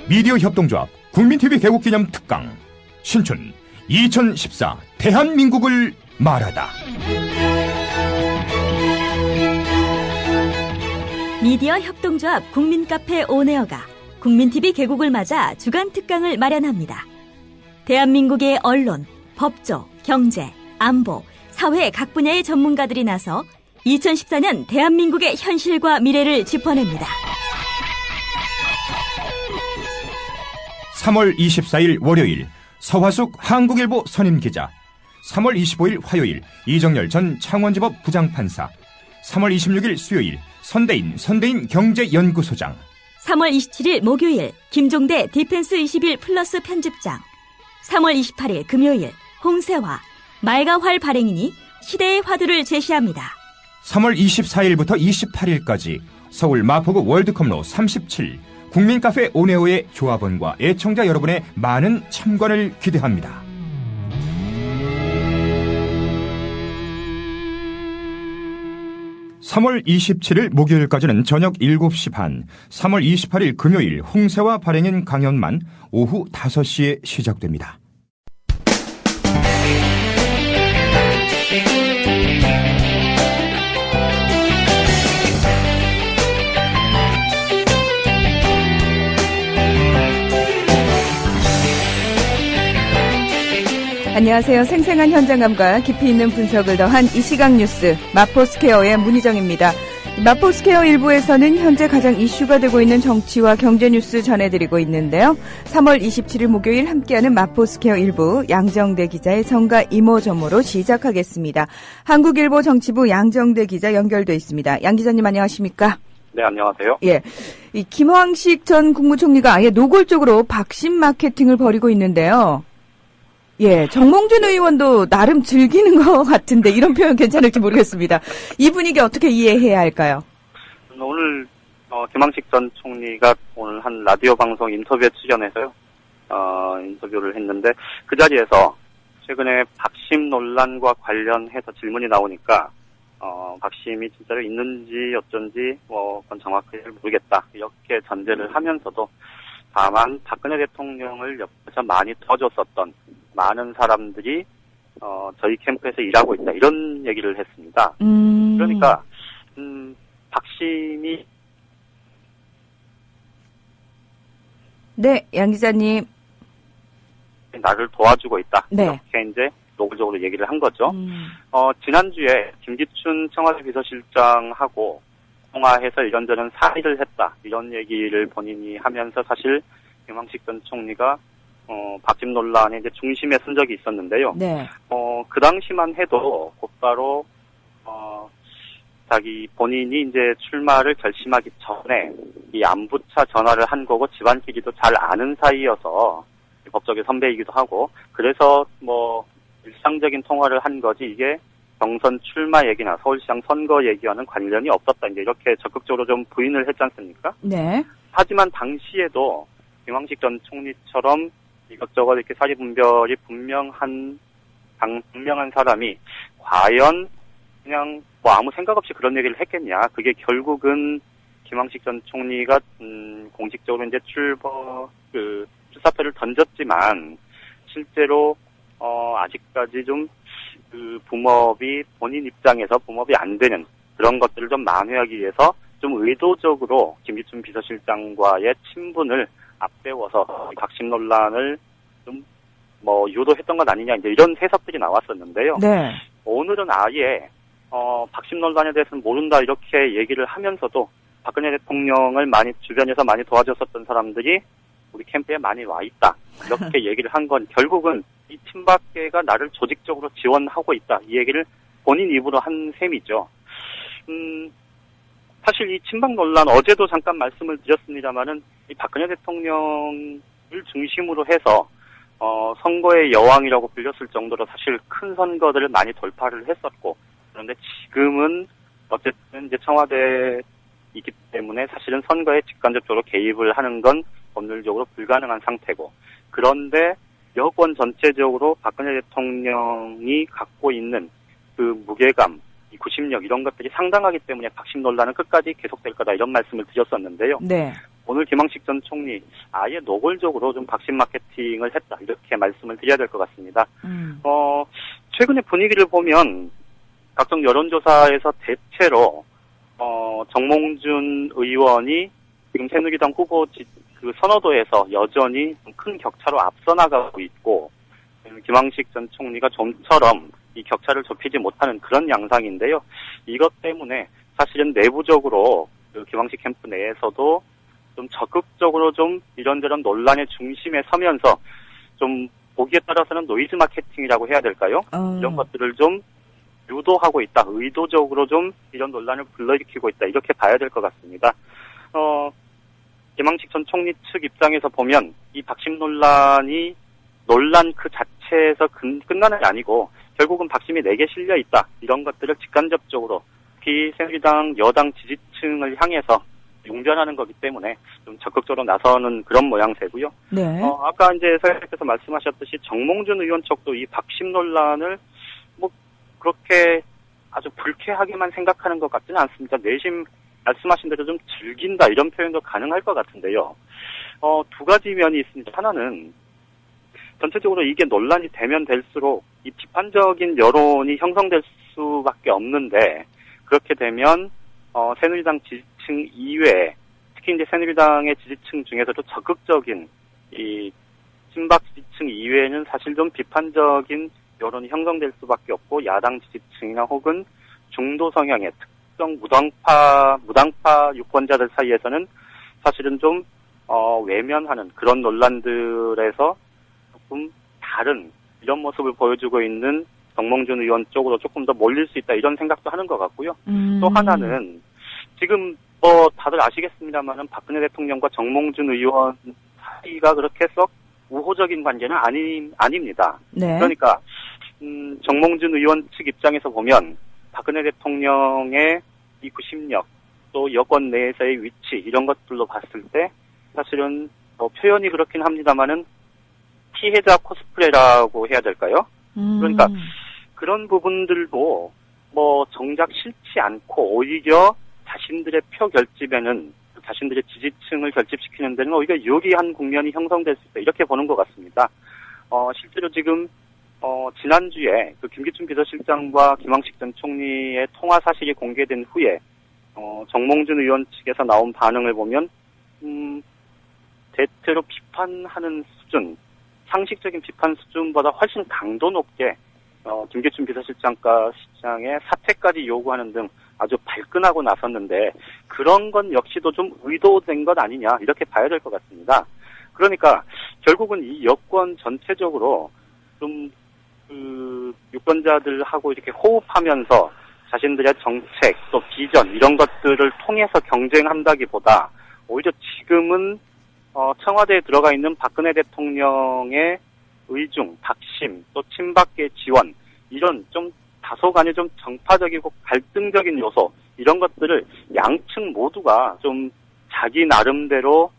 미디어 협동조합 국민TV 개국기념 특강 신춘 2014 대한민국을 말하다. 미디어 협동조합 국민카페 온에어가 국민TV 개국을 맞아 주간 특강을 마련합니다. 대한민국의 언론, 법조, 경제, 안보, 사회 각 분야의 전문가들이 나서 2014년 대한민국의 현실과 미래를 짚어냅니다. 3월 24일 월요일 서화숙 한국일보 선임기자, 3월 25일 화요일 이정열 전 창원지법 부장판사, 3월 26일 수요일 선대인 경제연구소장, 3월 27일 목요일 김종대 디펜스 21 플러스 편집장, 3월 28일 금요일 홍세화, 말가활 발행인이 시대의 화두를 제시합니다. 3월 24일부터 28일까지 서울 마포구 월드컵로 37 국민카페 온에어의 조합원과 애청자 여러분의 많은 참관을 기대합니다. (3월 27일) 목요일까지는 저녁 7시 반, (3월 28일) 금요일 홍세화 발행인 강연만 오후 5시에 시작됩니다. 안녕하세요. 생생한 현장감과 깊이 있는 분석을 더한 이 시각 뉴스 마포스퀘어의 문희정입니다. 마포스퀘어 1부에서는 현재 가장 이슈가 되고 있는 정치와 경제 뉴스 전해드리고 있는데요. 3월 27일 목요일 함께하는 마포스퀘어 1부 양정대 기자의 정가 이모저모로 시작하겠습니다. 한국일보 정치부 양정대 기자 연결돼 있습니다. 양 기자님 안녕하십니까? 네, 안녕하세요. 예, 이 김황식 전 국무총리가 아예 노골적으로 박심 마케팅을 벌이고 있는데요. 예, 정몽준 의원도 나름 즐기는 것 같은데 이런 표현 괜찮을지 모르겠습니다. 이 분위기 어떻게 이해해야 할까요? 오늘 김황식 전 총리가 오늘 한 라디오 방송 인터뷰에 출연해서요. 인터뷰를 했는데 그 자리에서 최근에 박심 논란과 관련해서 질문이 나오니까 박심이 진짜로 있는지 어쩐지 그건 정확하게 모르겠다 이렇게 전제를 하면서도 다만 박근혜 대통령을 옆에서 많이 도와줬었던 많은 사람들이 저희 캠프에서 일하고 있다 이런 얘기를 했습니다. 그러니까 박심이 네, 양 기자님 나를 도와주고 있다 네. 이렇게 이제 노골적으로 얘기를 한 거죠. 지난주에 김기춘 청와대 비서실장하고 통화해서 이런저런 사의를 했다 이런 얘기를 본인이 하면서 사실 김황식 전 총리가 박심 논란의 이제 중심에 선 적이 있었는데요. 네. 그 당시만 해도 곧바로 자기 본인이 이제 출마를 결심하기 전에 이 안부차 전화를 한 거고 집안끼리도 잘 아는 사이여서 법적의 선배이기도 하고 그래서 일상적인 통화를 한 거지 이게 경선 출마 얘기나 서울시장 선거 얘기와는 관련이 없었다. 이제 이렇게 적극적으로 좀 부인을 했지 않습니까? 네. 하지만 당시에도 김황식 전 총리처럼 이것저것 이렇게 사리 분별이 분명한 사람이 과연 그냥 아무 생각 없이 그런 얘기를 했겠냐. 그게 결국은 김황식 전 총리가 공식적으로 이제 출사표를 던졌지만 실제로 아직까지 좀 붐업이 본인 입장에서 붐업이 안 되는 그런 것들을 좀 만회하기 위해서 좀 의도적으로 김기춘 비서실장과의 친분을 앞세워서 박심 논란을 좀 유도했던 것 아니냐 이제 이런 해석들이 나왔었는데요. 네. 오늘은 아예 박심 논란에 대해서는 모른다 이렇게 얘기를 하면서도 박근혜 대통령을 주변에서 많이 도와줬었던 사람들이 우리 캠프에 많이 와 있다 이렇게 얘기를 한 건 결국은 이 친박계가 나를 조직적으로 지원하고 있다 이 얘기를 본인 입으로 한 셈이죠. 사실 이 친박 논란 어제도 잠깐 말씀을 드렸습니다마는 이 박근혜 대통령을 중심으로 해서 선거의 여왕이라고 불렸을 정도로 사실 큰 선거들을 많이 돌파를 했었고 그런데 지금은 어쨌든 이제 청와대이기 때문에 사실은 선거에 직간접적으로 개입을 하는 건 법률적으로 불가능한 상태고 그런데 여권 전체적으로 박근혜 대통령이 갖고 있는 그 무게감, 이 구심력 이런 것들이 상당하기 때문에 박심 논란은 끝까지 계속될 거다 이런 말씀을 드렸었는데요. 네. 오늘 김황식 전 총리 아예 노골적으로 좀 박심 마케팅을 했다 이렇게 말씀을 드려야 될 것 같습니다. 최근의 분위기를 보면 각종 여론조사에서 대체로 정몽준 의원이 지금 새누리당 후보 그 선호도에서 여전히 큰 격차로 앞서 나가고 있고 김황식 전 총리가 좀처럼 이 격차를 좁히지 못하는 그런 양상인데요. 이것 때문에 사실은 내부적으로 그 김황식 캠프 내에서도 좀 적극적으로 좀 이런저런 논란의 중심에 서면서 좀 보기에 따라서는 노이즈 마케팅이라고 해야 될까요? 이런 것들을 좀 유도하고 있다. 의도적으로 좀 이런 논란을 불러일으키고 있다. 이렇게 봐야 될 것 같습니다. 김황식 전 총리 측 입장에서 보면 이 박심 논란이 논란 그 자체에서 끝나는 게 아니고 결국은 박심이 내게 실려 있다. 이런 것들을 직간접적으로 특히 새누리당 여당 지지층을 향해서 용변하는 거기 때문에 좀 적극적으로 나서는 그런 모양새고요. 네. 아까 이제 사장님께서 말씀하셨듯이 정몽준 의원 쪽도 이 박심 논란을 뭐 그렇게 아주 불쾌하게만 생각하는 것 같지는 않습니다. 내심 말씀하신 대로 좀 즐긴다 이런 표현도 가능할 것 같은데요. 두 가지 면이 있습니다. 하나는 전체적으로 이게 논란이 되면 될수록 이 비판적인 여론이 형성될 수밖에 없는데 그렇게 되면 새누리당 지지층 이외에 특히 이제 새누리당의 지지층 중에서도 적극적인 이 친박 지지층 이외에는 사실 좀 비판적인 여론이 형성될 수밖에 없고 야당 지지층이나 혹은 중도 성향의 특정 무당파 유권자들 사이에서는 사실은 좀 외면하는 그런 논란들에서 조금 다른 이런 모습을 보여주고 있는 정몽준 의원 쪽으로 조금 더 몰릴 수 있다 이런 생각도 하는 것 같고요. 또 하나는 지금 다들 아시겠습니다만은 박근혜 대통령과 정몽준 의원 사이가 그렇게 썩 우호적인 관계는 아닙니다. 네. 그러니까 정몽준 의원 측 입장에서 보면 박근혜 대통령의 이 구심력 또 여권 내에서의 위치 이런 것들로 봤을 때 사실은 표현이 그렇긴 합니다만은 피해자 코스프레라고 해야 될까요? 그러니까 그런 부분들도 정작 싫지 않고 오히려 자신들의 표 결집에는 자신들의 지지층을 결집시키는 데는 오히려 유리한 국면이 형성될 수 있다 이렇게 보는 것 같습니다. 실제로 지금 지난주에 그 김기춘 비서실장과 김황식 전 총리의 통화 사실이 공개된 후에 정몽준 의원 측에서 나온 반응을 보면 대체로 비판하는 수준, 상식적인 비판 수준보다 훨씬 강도 높게 김기춘 비서실장의 사퇴까지 요구하는 등 아주 발끈하고 나섰는데 그런 건 역시도 좀 의도된 것 아니냐 이렇게 봐야 될 것 같습니다. 그러니까 결국은 이 여권 전체적으로 좀 유권자들하고 이렇게 호흡하면서 자신들의 정책 또 비전 이런 것들을 통해서 경쟁한다기보다 오히려 지금은 청와대에 들어가 있는 박근혜 대통령의 의중, 박심, 또 친박계 지원 이런 좀 다소간에 좀 정파적이고 갈등적인 요소 이런 것들을 양측 모두가 좀 자기 나름대로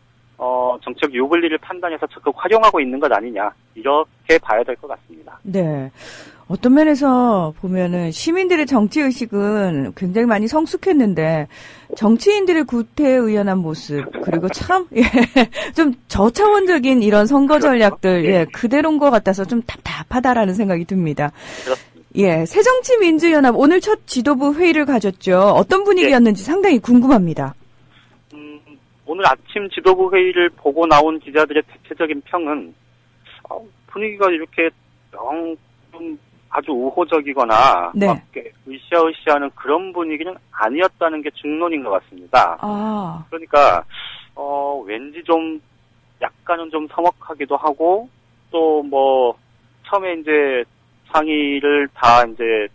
정책 유불리를 판단해서 적극 활용하고 있는 것 아니냐 이렇게 봐야 될 것 같습니다. 네. 어떤 면에서 보면은 시민들의 정치 의식은 굉장히 많이 성숙했는데 정치인들의 구태의연한 모습 그리고 참 좀 저차원적인 이런 선거 전략들 그대로인 것 같아서 좀 답답하다라는 생각이 듭니다. 그렇습니다. 새정치민주연합 오늘 첫 지도부 회의를 가졌죠. 어떤 분위기였는지 상당히 궁금합니다. 오늘 아침 지도부 회의를 보고 나온 기자들의 대체적인 평은 분위기가 이렇게 좀 아주 우호적이거나 네. 막 으쌰으쌰하는 그런 분위기는 아니었다는 게 중론인 것 같습니다. 그러니까 왠지 좀 약간은 좀 서먹하기도 하고 또 처음에 이제 상의를 다 이제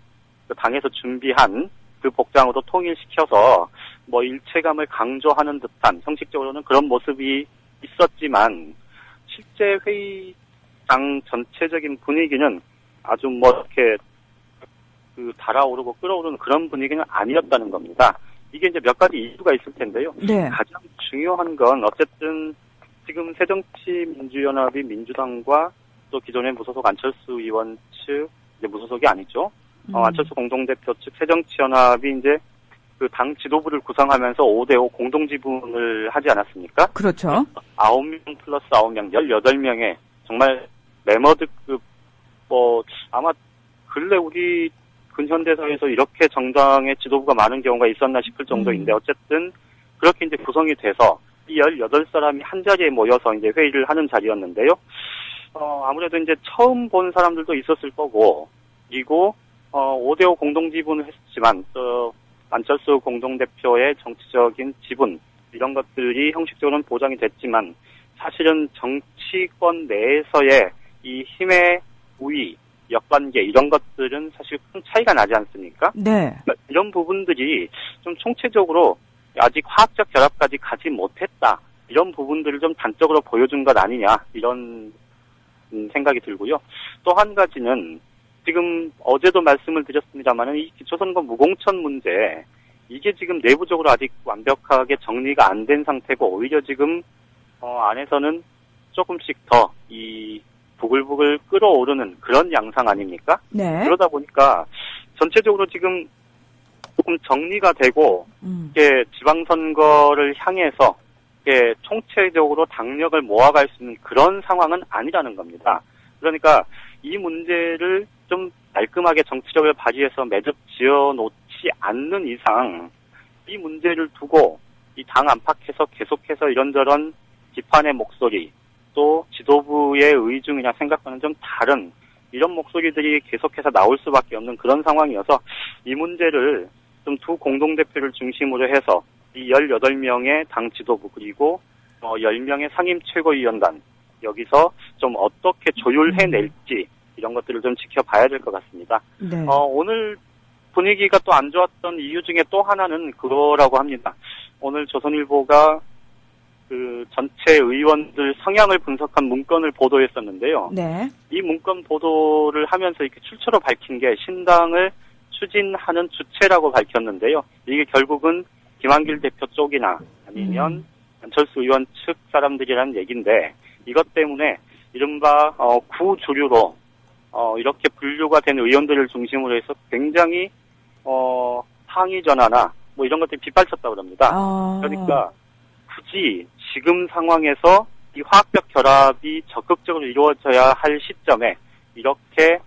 당에서 준비한 그 복장으로 통일시켜서 일체감을 강조하는 듯한 형식적으로는 그런 모습이 있었지만 실제 회의장 전체적인 분위기는 아주 이렇게 달아오르고 끌어오르는 그런 분위기는 아니었다는 겁니다. 이게 이제 몇 가지 이유가 있을 텐데요. 네. 가장 중요한 건 어쨌든 지금 새정치민주연합이 민주당과 또 기존의 무소속 안철수 의원 측 이제 무소속이 아니죠. 안철수 공동대표 측 새정치연합이 이제 그 당 지도부를 구성하면서 5대5 공동 지분을 하지 않았습니까? 그렇죠. 9명 플러스 9명, 18명의 정말 매머드급, 아마 근래 우리 근현대사에서 이렇게 정당의 지도부가 많은 경우가 있었나 싶을 정도인데, 어쨌든 그렇게 이제 구성이 돼서 이 18사람이 한 자리에 모여서 이제 회의를 하는 자리였는데요. 아무래도 이제 처음 본 사람들도 있었을 거고, 그리고 5대5 공동 지분을 했지만 안철수 공동대표의 정치적인 지분 이런 것들이 형식적으로는 보장이 됐지만 사실은 정치권 내에서의 이 힘의 우위, 역관계 이런 것들은 사실 큰 차이가 나지 않습니까? 네. 이런 부분들이 좀 총체적으로 아직 화학적 결합까지 가지 못했다. 이런 부분들을 좀 단적으로 보여준 것 아니냐 이런 생각이 들고요. 또 한 가지는 지금 어제도 말씀을 드렸습니다만은 이 기초선거 무공천 문제 이게 지금 내부적으로 아직 완벽하게 정리가 안 된 상태고 오히려 지금 안에서는 조금씩 더 이 부글부글 끓어오르는 그런 양상 아닙니까? 네. 그러다 보니까 전체적으로 지금 조금 정리가 되고 이게 지방선거를 향해서 이게 총체적으로 당력을 모아갈 수 있는 그런 상황은 아니라는 겁니다. 그러니까 이 문제를 좀 깔끔하게 정치력을 발휘해서 매듭 지어놓지 않는 이상 이 문제를 두고 이 당 안팎에서 계속해서 이런저런 비판의 목소리 또 지도부의 의중이나 생각과는 좀 다른 이런 목소리들이 계속해서 나올 수밖에 없는 그런 상황이어서 이 문제를 좀 두 공동대표를 중심으로 해서 이 18명의 당 지도부 그리고 10명의 상임 최고위원단 여기서 좀 어떻게 조율해낼지 이런 것들을 좀 지켜봐야 될 것 같습니다. 네. 오늘 분위기가 또 안 좋았던 이유 중에 또 하나는 그거라고 합니다. 오늘 조선일보가 그 전체 의원들 성향을 분석한 문건을 보도했었는데요. 네. 이 문건 보도를 하면서 이렇게 출처로 밝힌 게 신당을 추진하는 주체라고 밝혔는데요. 이게 결국은 김한길 대표 쪽이나 아니면 안철수 의원 측 사람들이라는 얘기인데 이것 때문에 이른바 구주류로 이렇게 분류가 된 의원들을 중심으로 해서 굉장히 항의 전화나 뭐 이런 것들이 빗발쳤다고 합니다. 그러니까 굳이 지금 상황에서 이 화학적 결합이 적극적으로 이루어져야 할 시점에 이렇게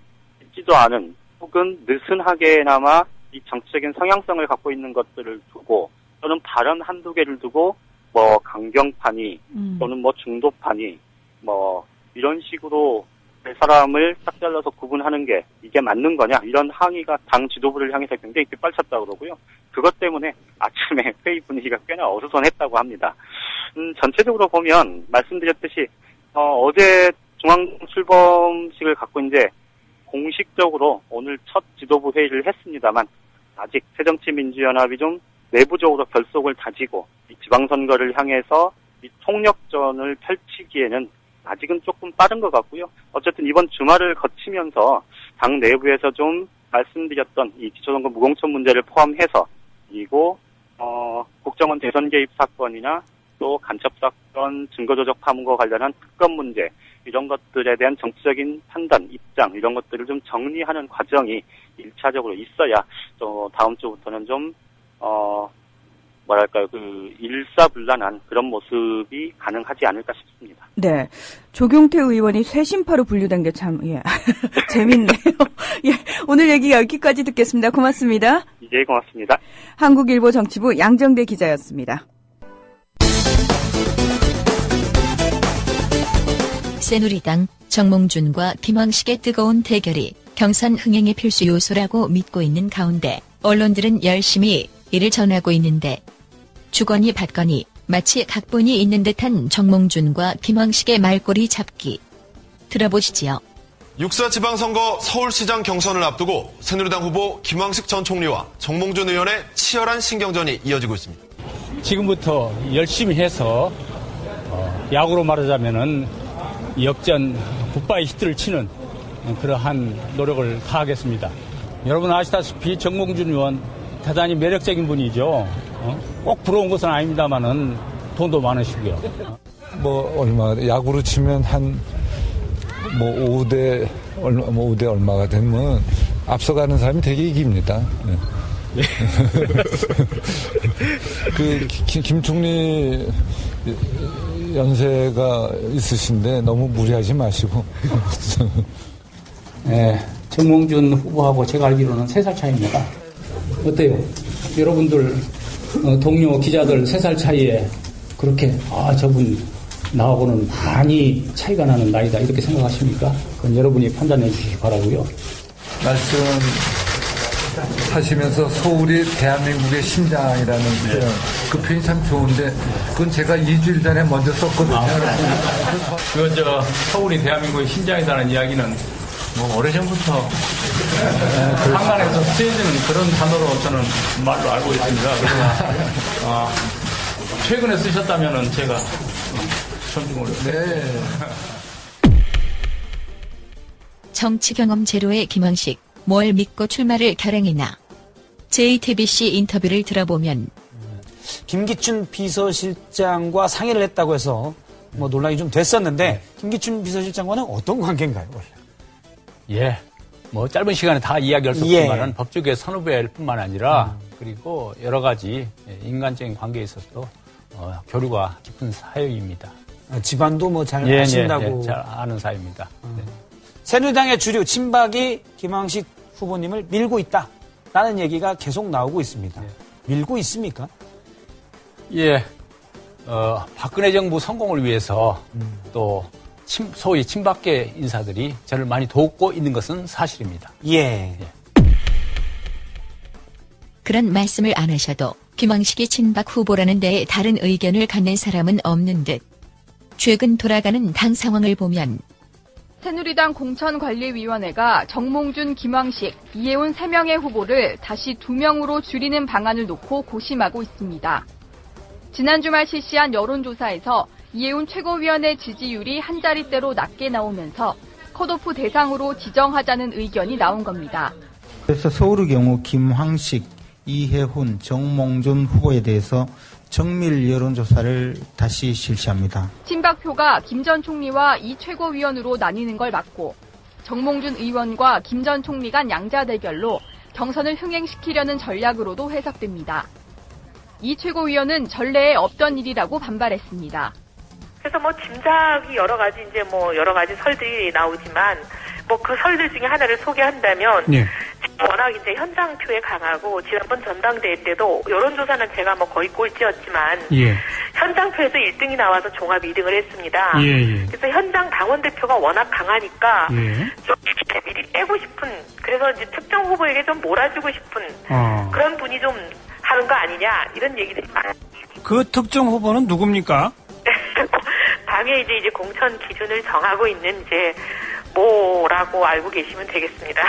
있지도 않은 혹은 느슨하게나마 이 정치적인 성향성을 갖고 있는 것들을 두고 또는 발언 한두 개를 두고 뭐 강경파니 또는 뭐 중도파니 뭐 이런 식으로 사람을 딱 잘라서 구분하는 게 이게 맞는 거냐 이런 항의가 당 지도부를 향해서 굉장히 빗발쳤다고 그러고요. 그것 때문에 아침에 회의 분위기가 꽤나 어수선했다고 합니다. 전체적으로 보면 말씀드렸듯이 어제 중앙 출범식을 갖고 이제 공식적으로 오늘 첫 지도부 회의를 했습니다만 아직 새정치민주연합이 좀 내부적으로 결속을 다지고 이 지방선거를 향해서 이 총력전을 펼치기에는 아직은 조금 빠른 것 같고요. 어쨌든 이번 주말을 거치면서 당 내부에서 좀 말씀드렸던 이 기초선거 무공천 문제를 포함해서 그리고 국정원 대선 개입 사건이나 또 간첩 사건, 증거조작 파문과 관련한 특검 문제 이런 것들에 대한 정치적인 판단, 입장 이런 것들을 좀 정리하는 과정이 1차적으로 있어야 또 다음 주부터는 좀 뭐랄까요, 일사불란한 그런 모습이 가능하지 않을까 싶습니다. 네. 조경태 의원이 쇄신파로 분류된 게 참, 재밌네요. 오늘 얘기 여기까지 듣겠습니다. 고맙습니다. 예, 고맙습니다. 한국일보 정치부 양정대 기자였습니다. 새누리당 정몽준과 김황식의 뜨거운 대결이 경선 흥행의 필수 요소라고 믿고 있는 가운데 언론들은 열심히 이를 전하고 있는데 주거니 받거니 마치 각본이 있는 듯한 정몽준과 김황식의 말꼬리 잡기. 들어보시지요. 6사 지방선거 서울시장 경선을 앞두고 새누리당 후보 김황식 전 총리와 정몽준 의원의 치열한 신경전이 이어지고 있습니다. 지금부터 열심히 해서 야구로 말하자면은 역전 굿바이 히트를 치는 그러한 노력을 다하겠습니다. 여러분 아시다시피 정몽준 의원 대단히 매력적인 분이죠. 꼭 부러운 것은 아닙니다만은 돈도 많으시고요. 야구로 치면 한 5대 얼마가 되면 앞서가는 사람이 되게 이깁니다. 김 총리 연세가 있으신데 너무 무리하지 마시고. 네, 정몽준 후보하고 제가 알기로는 3살 차이입니다. 어때요? 여러분들 동료 기자들 3살 차이에 그렇게 저분 나하고는 많이 차이가 나는 나이다 이렇게 생각하십니까? 그건 여러분이 판단해 주시기 바라고요. 말씀하시면서 서울이 대한민국의 심장이라는 표현, 그 표현이 참 좋은데 그건 제가 2주일 전에 먼저 썼거든요. 그건 서울이 대한민국의 심장이라는 이야기는 오래전부터 한간에서 쓰여지는 그런 단어로 저는 말로 알고 있습니다. 그러나 최근에 쓰셨다면은 제가 존중을 네. 정치 경험 제로의 김황식, 뭘 믿고 출마를 결행했나. JTBC 인터뷰를 들어보면 김기춘 비서실장과 상의를 했다고 해서 논란이 좀 됐었는데 김기춘 비서실장과는 어떤 관계인가요, 원래? 예. 짧은 시간에 다 이야기할 수 없지만은 법조계 선후배일 뿐만 아니라 그리고 여러 가지 인간적인 관계에 있어서도 교류가 깊은 사이입니다. 집안도 잘 아신다고. 잘 아는 사이입니다. 네. 새누리당의 주류 친박이 김황식 후보님을 밀고 있다라는 얘기가 계속 나오고 있습니다. 밀고 있습니까? 예. 박근혜 정부 성공을 위해서 또 소위 친박계 인사들이 저를 많이 돕고 있는 것은 사실입니다. 예. 그런 말씀을 안 하셔도 김황식이 친박 후보라는 데에 다른 의견을 갖는 사람은 없는 듯. 최근 돌아가는 당 상황을 보면 새누리당 공천관리위원회가 정몽준, 김황식, 이해운 3명의 후보를 다시 2명으로 줄이는 방안을 놓고 고심하고 있습니다. 지난 주말 실시한 여론조사에서 이해운 최고위원의 지지율이 한 자릿대로 낮게 나오면서 컷오프 대상으로 지정하자는 의견이 나온 겁니다. 그래서 서울의 경우 김황식, 이해훈, 정몽준 후보에 대해서 정밀 여론조사를 다시 실시합니다. 친박표가 김 전 총리와 이 최고위원으로 나뉘는 걸 막고 정몽준 의원과 김 전 총리 간 양자 대결로 경선을 흥행시키려는 전략으로도 해석됩니다. 이 최고위원은 전례에 없던 일이라고 반발했습니다. 그래서 짐작이 여러 가지 여러 가지 설들이 나오지만 그 설들 중에 하나를 소개한다면 워낙 현장표에 강하고 지난번 전당대회 때도 여론조사는 제가 거의 꼴찌였지만 현장표에서 1등이 나와서 종합 2등을 했습니다. 그래서 현장 당원대표가 워낙 강하니까 좀 미리 빼고 싶은, 그래서 이제 특정 후보에게 좀 몰아주고 싶은 그런 분이 좀 하는 거 아니냐 이런 얘기들이 많아요. 그 특정 후보는 누굽니까? 당에 이제 공천 기준을 정하고 있는 뭐라고 알고 계시면 되겠습니다.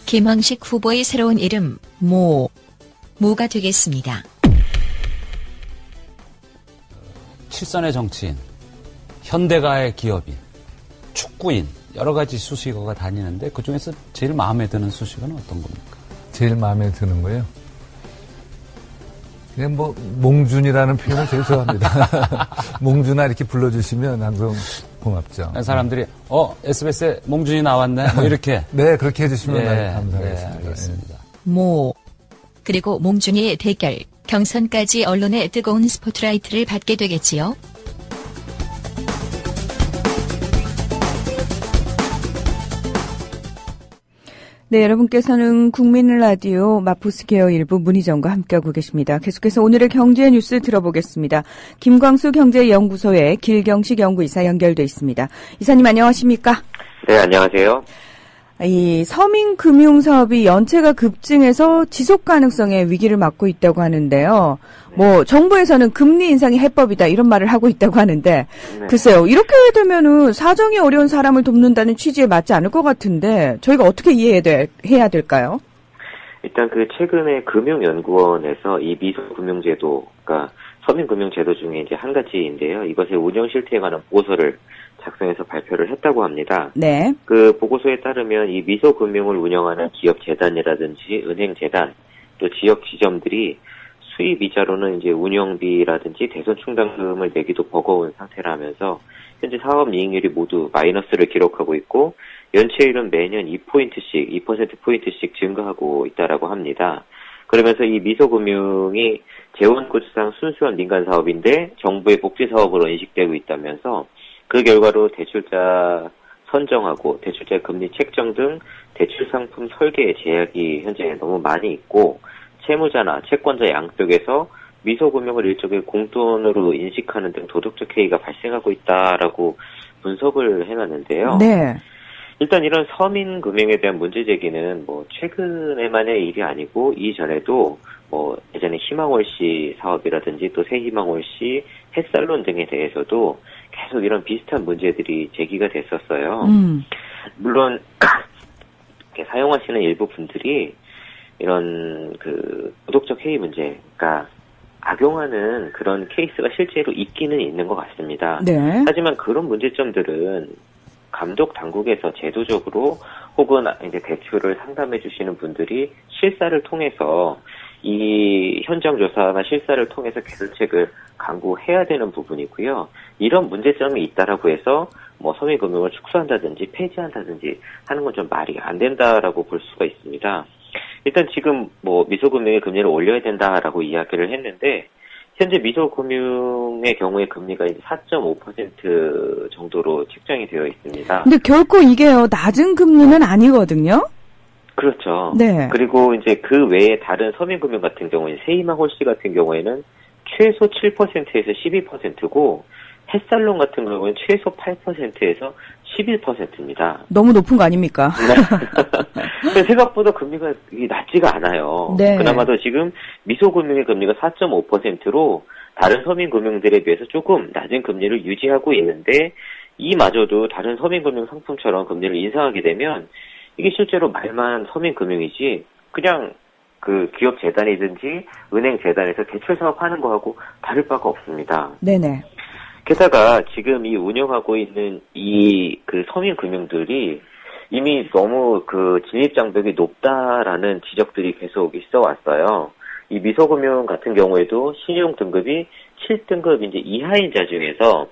김황식 후보의 새로운 이름 모가 되겠습니다. 칠선의 정치인, 현대가의 기업인, 축구인 여러 가지 수식어가 다니는데 그중에서 제일 마음에 드는 수식어는 어떤 겁니까? 제일 마음에 드는 거예요? 그냥 몽준이라는 표현을 제일 좋아합니다. 몽준아 이렇게 불러주시면 항상 고맙죠. 사람들이 SBS에 몽준이 나왔네 이렇게 네, 그렇게 해주시면 감사하겠습니다. 네, 알겠습니다. 그리고 몽준이의 대결, 경선까지 언론의 뜨거운 스포트라이트를 받게 되겠지요. 네, 여러분께서는 국민라디오 마포스퀘어 일부 문희정과 함께하고 계십니다. 계속해서 오늘의 경제 뉴스 들어보겠습니다. 김광수 경제연구소의 길경식 연구이사 연결돼 있습니다. 이사님 안녕하십니까? 네, 안녕하세요. 이 서민금융사업이 연체가 급증해서 지속 가능성의 위기를 맞고 있다고 하는데요. 정부에서는 금리 인상이 해법이다 이런 말을 하고 있다고 하는데 글쎄요. 이렇게 되면은 사정이 어려운 사람을 돕는다는 취지에 맞지 않을 것 같은데 저희가 어떻게 해야 될까요? 일단 최근에 금융연구원에서 이 미소금융제도, 그러니까 서민금융제도 중에 이제 한 가지인데요. 이것의 운영 실태에 관한 보고서를 작성해서 발표를 했다고 합니다. 네. 그 보고서에 따르면 이 미소금융을 운영하는 기업재단이라든지 은행재단 또 지역 지점들이 수입이자로는 이제 운영비라든지 대손 충당금을 내기도 버거운 상태라면서 현재 사업 이익률이 모두 마이너스를 기록하고 있고 연체율은 매년 2%포인트씩 증가하고 있다라고 합니다. 그러면서 이 미소금융이 재원구조상 순수한 민간 사업인데 정부의 복지 사업으로 인식되고 있다면서 그 결과로 대출자 선정하고 대출자 금리 책정 등 대출 상품 설계에 제약이 현재 너무 많이 있고 채무자나 채권자 양쪽에서 미소금융을 일종의 공돈으로 인식하는 등 도덕적 해이가 발생하고 있다라고 분석을 해놨는데요. 네. 일단 이런 서민금융에 대한 문제 제기는 뭐 최근에만의 일이 아니고 이전에도 뭐 예전에 희망월 씨 사업이라든지 또 새희망월 씨 햇살론 등에 대해서도 계속 이런 비슷한 문제들이 제기가 됐었어요. 물론 사용하시는 일부 분들이 이런 그 도덕적 해이 문제, 그러니까 악용하는 그런 케이스가 실제로 있기는 있는 것 같습니다. 네. 하지만 그런 문제점들은 감독 당국에서 제도적으로 혹은 이제 대출을 상담해 주시는 분들이 실사를 통해서 이 현장 조사나 실사를 통해서 개선책을 강구해야 되는 부분이고요. 이런 문제점이 있다라고 해서 뭐 서민금융을 축소한다든지 폐지한다든지 하는 건 좀 말이 안 된다라고 볼 수가 있습니다. 일단 지금 뭐 미소금융의 금리를 올려야 된다라고 이야기를 했는데 현재 미소금융의 경우에 금리가 이제 4.5% 정도로 책정이 되어 있습니다. 근데 결코 이게요, 낮은 금리는 아니거든요? 그렇죠. 네. 그리고 이제 그 외에 다른 서민금융 같은 경우에 새희망홀씨 같은 경우에는 최소 7%에서 12%고 햇살론 같은 경우에는 최소 8%에서 11%입니다. 너무 높은 거 아닙니까? 네. 생각보다 금리가 낮지가 않아요. 네. 그나마도 지금 미소금융의 금리가 4.5%로 다른 서민금융들에 비해서 조금 낮은 금리를 유지하고 있는데 이마저도 다른 서민금융 상품처럼 금리를 인상하게 되면 이게 실제로 말만 서민금융이지 그냥 그 기업 재단이든지 은행 재단에서 대출 사업하는 거하고 다를 바가 없습니다. 네네. 게다가 지금 이 운영하고 있는 이 그 서민금융들이 이미 너무 그 진입장벽이 높다라는 지적들이 계속 있어 왔어요. 이 미소금융 같은 경우에도 신용 등급이 7등급 이제 이하인 자 중에서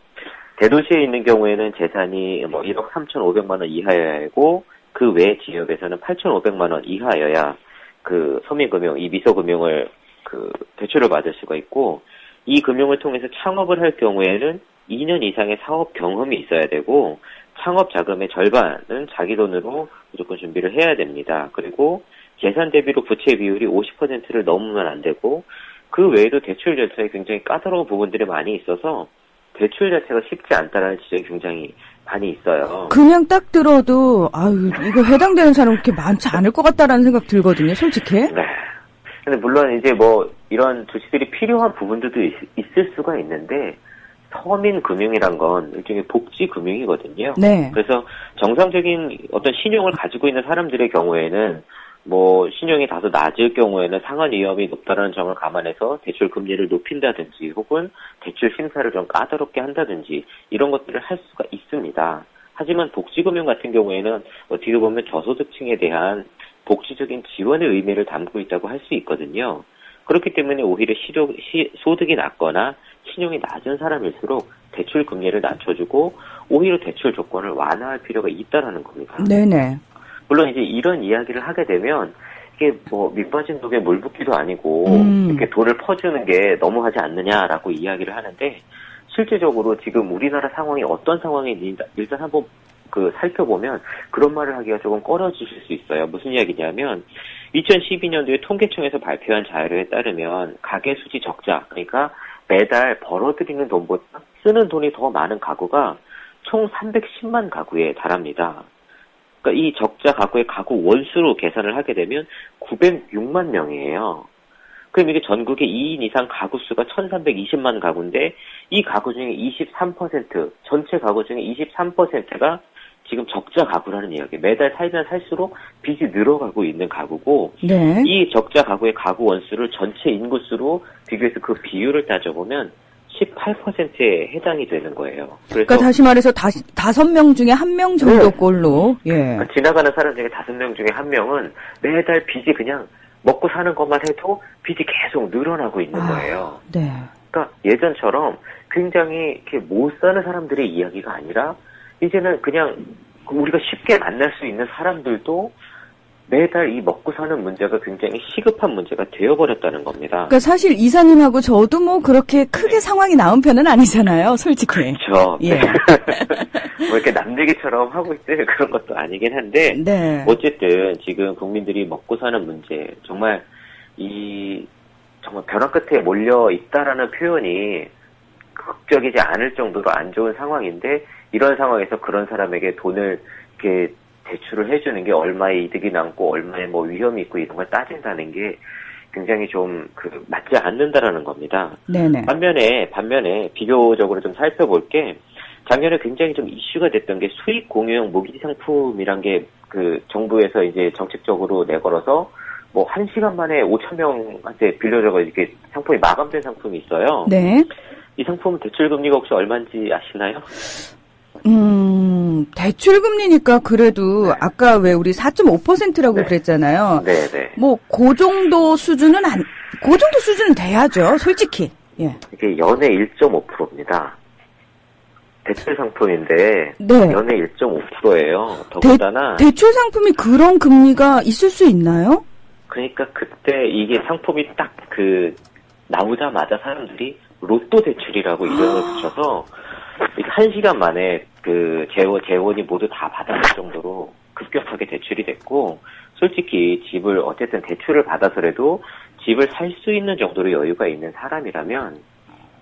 대도시에 있는 경우에는 재산이 뭐 1억 3,500만 원 이하여야 하고 그 외 지역에서는 8,500만 원 이하여야 그 서민금융, 이 미소금융을 그 대출을 받을 수가 있고 이 금융을 통해서 창업을 할 경우에는 2년 이상의 사업 경험이 있어야 되고 창업 자금의 절반은 자기 돈으로 무조건 준비를 해야 됩니다. 그리고 재산 대비로 부채 비율이 50%를 넘으면 안 되고 그 외에도 대출 절차에 굉장히 까다로운 부분들이 많이 있어서 대출 자체가 쉽지 않다라는 지적이 굉장히 많이 있어요. 그냥 딱 들어도 아유 이거 해당되는 사람 그렇게 많지 않을 것 같다라는 생각 들거든요, 솔직히. 네. 근데 물론 이제 뭐 이런 조치들이 필요한 부분들도 있을 수가 있는데 서민금융이란 건 일종의 복지금융이거든요. 네. 그래서 정상적인 어떤 신용을 가지고 있는 사람들의 경우에는 뭐 신용이 다소 낮을 경우에는 상환 위험이 높다는 점을 감안해서 대출 금리를 높인다든지 혹은 대출 심사를 좀 까다롭게 한다든지 이런 것들을 할 수가 있습니다. 하지만 복지금융 같은 경우에는 어떻게 보면 저소득층에 대한 복지적인 지원의 의미를 담고 있다고 할 수 있거든요. 그렇기 때문에 오히려 소득이 낮거나 신용이 낮은 사람일수록 대출 금리를 낮춰주고 오히려 대출 조건을 완화할 필요가 있다라는 겁니다. 네네. 물론 이제 이런 이야기를 하게 되면 이게 뭐 밑빠진 독에 물 붓기도 아니고 이렇게 돈을 퍼주는 게 너무하지 않느냐라고 이야기를 하는데 실제적으로 지금 우리나라 상황이 어떤 상황인지 일단 한번 그 살펴보면 그런 말을 하기가 조금 꺼려지실 수 있어요. 무슨 이야기냐면 2012년도에 통계청에서 발표한 자료에 따르면 가계 수지 적자, 그러니까 매달 벌어들이는 돈보다 쓰는 돈이 더 많은 가구가 총 310만 가구에 달합니다. 그러니까 이 적자 가구의 가구 원수로 계산을 하게 되면 906만 명이에요. 그럼 이게 전국의 2인 이상 가구 수가 1320만 가구인데 이 가구 중에 23%, 전체 가구 중에 23%가 지금 적자 가구라는 이야기. 매달 살면 살수록 빚이 늘어가고 있는 가구고 네. 이 적자 가구의 가구 원수를 전체 인구수로 비교해서 그 비율을 따져보면 18%에 해당이 되는 거예요. 그러니까 다시 말해서 5명 중에 1명 정도 꼴로. 예. 그러니까 지나가는 사람 중에 5명 중에 1명은 매달 빚이 그냥 먹고 사는 것만 해도 빚이 계속 늘어나고 있는 거예요. 네. 그러니까 예전처럼 굉장히 이렇게 못 사는 사람들의 이야기가 아니라 이제는 그냥 우리가 쉽게 만날 수 있는 사람들도 매달 이 먹고 사는 문제가 굉장히 시급한 문제가 되어버렸다는 겁니다. 그러니까 사실 이사님하고 저도 뭐 그렇게 크게 상황이 나은 편은 아니잖아요, 솔직히. 그렇죠. 예. 뭐 이렇게 남 얘기처럼 하고 있을 그런 것도 아니긴 한데, 네. 어쨌든 지금 국민들이 먹고 사는 문제, 정말 정말 벼랑 끝에 몰려 있다라는 표현이 극적이지 않을 정도로 안 좋은 상황인데, 이런 상황에서 그런 사람에게 돈을 이렇게 대출을 해주는 게 얼마의 이득이 남고 얼마의 뭐 위험이 있고 이런 걸 따진다는 게 굉장히 좀 맞지 않는다라는 겁니다. 네네. 반면에 비교적으로 좀 살펴볼 게 작년에 굉장히 좀 이슈가 됐던 게 수익 공유형 모기지 상품이란 게 정부에서 이제 정책적으로 내걸어서 뭐 1시간 만에 5,000명한테 빌려줘서 이렇게 상품이 마감된 상품이 있어요. 네. 이 상품 대출 금리가 혹시 얼마인지 아시나요? 대출 금리니까 그래도 아까 왜 우리 4.5%라고 그랬잖아요. 네네. 뭐 그 정도 수준은 그 정도 수준은 돼야죠, 솔직히. 예. 이게 연에 1.5%입니다. 대출 상품인데 네. 연에 1.5%예요. 더군다나 대출 상품이 그런 금리가 있을 수 있나요? 그러니까 그때 이게 상품이 딱 나오자마자 사람들이 로또 대출이라고 이름을 붙여서 1시간 만에 재원이 모두 다 받았을 정도로 급격하게 대출이 됐고, 솔직히 집을 어쨌든 대출을 받아서라도 집을 살 수 있는 정도로 여유가 있는 사람이라면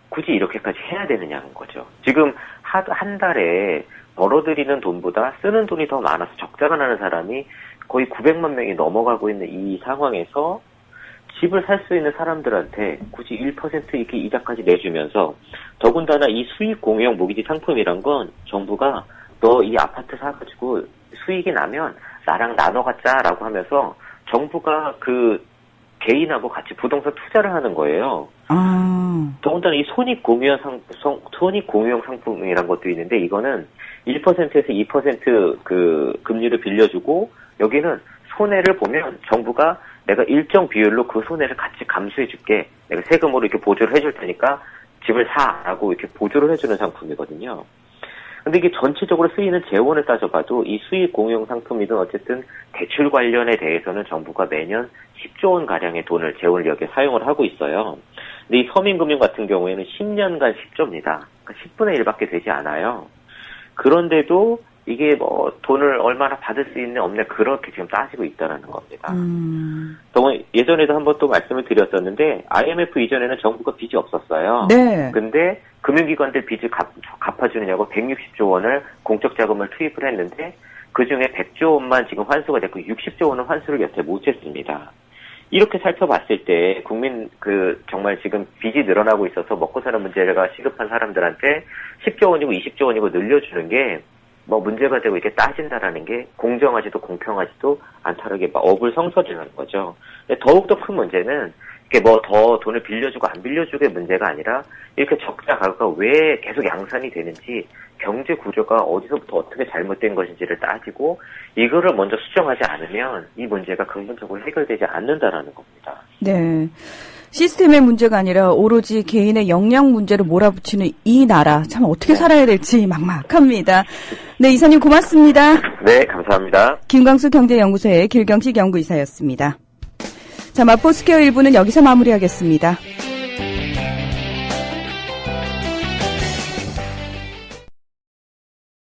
굳이 이렇게까지 해야 되느냐는 거죠. 지금 한 달에 벌어들이는 돈보다 쓰는 돈이 더 많아서 적자가 나는 사람이 거의 900만 명이 넘어가고 있는 이 상황에서 집을 살 수 있는 사람들한테 굳이 1% 이렇게 이자까지 내주면서, 더군다나 이 수익 공유형 모기지 상품이란 건 정부가 너 이 아파트 사가지고 수익이 나면 나랑 나눠 갖자라고 하면서 정부가 개인하고 같이 부동산 투자를 하는 거예요. 더군다나 이 손익 공유형 상품이란 것도 있는데, 이거는 1%에서 2% 금리를 빌려주고, 여기는 손해를 보면 정부가 내가 일정 비율로 그 손해를 같이 감수해 줄게. 내가 세금으로 이렇게 보조를 해줄 테니까 집을 사라고 이렇게 보조를 해주는 상품이거든요. 근데 이게 전체적으로 쓰이는 재원을 따져봐도 이 수익 공유형 상품이든 어쨌든 대출 관련에 대해서는 정부가 매년 10조 원 가량의 재원을 여기에 사용을 하고 있어요. 근데 이 서민금융 같은 경우에는 10년간 10조입니다. 그러니까 10분의 1밖에 되지 않아요. 그런데도 이게 뭐 돈을 얼마나 받을 수 있는 없네 그렇게 지금 따지고 있다는 겁니다. 예전에도 한번 또 말씀을 드렸었는데, IMF 이전에는 정부가 빚이 없었어요. 네. 근데 금융기관들 빚을 갚아주느냐고 160조 원을 공적 자금을 투입을 했는데, 그 중에 100조 원만 지금 환수가 됐고 60조 원은 환수를 여태 못했습니다. 이렇게 살펴봤을 때 정말 지금 빚이 늘어나고 있어서 먹고 사는 문제가 시급한 사람들한테 10조 원이고 20조 원이고 늘려주는 게 뭐 문제가 되고 이렇게 따진다라는 게 공정하지도 공평하지도 않다르게 어불성설이라는 거죠. 더욱더 큰 문제는 이게 뭐 더 돈을 빌려주고 안 빌려주고의 문제가 아니라, 이렇게 적자 가구가 왜 계속 양산이 되는지, 경제 구조가 어디서부터 어떻게 잘못된 것인지를 따지고 이거를 먼저 수정하지 않으면 이 문제가 근본적으로 해결되지 않는다라는 겁니다. 네. 시스템의 문제가 아니라 오로지 개인의 역량 문제로 몰아붙이는 이 나라, 참 어떻게 살아야 될지 막막합니다. 네, 이사님 고맙습니다. 네, 감사합니다. 김광수 경제연구소의 길경식 연구이사였습니다. 자, 마포스퀘어 1부는 여기서 마무리하겠습니다.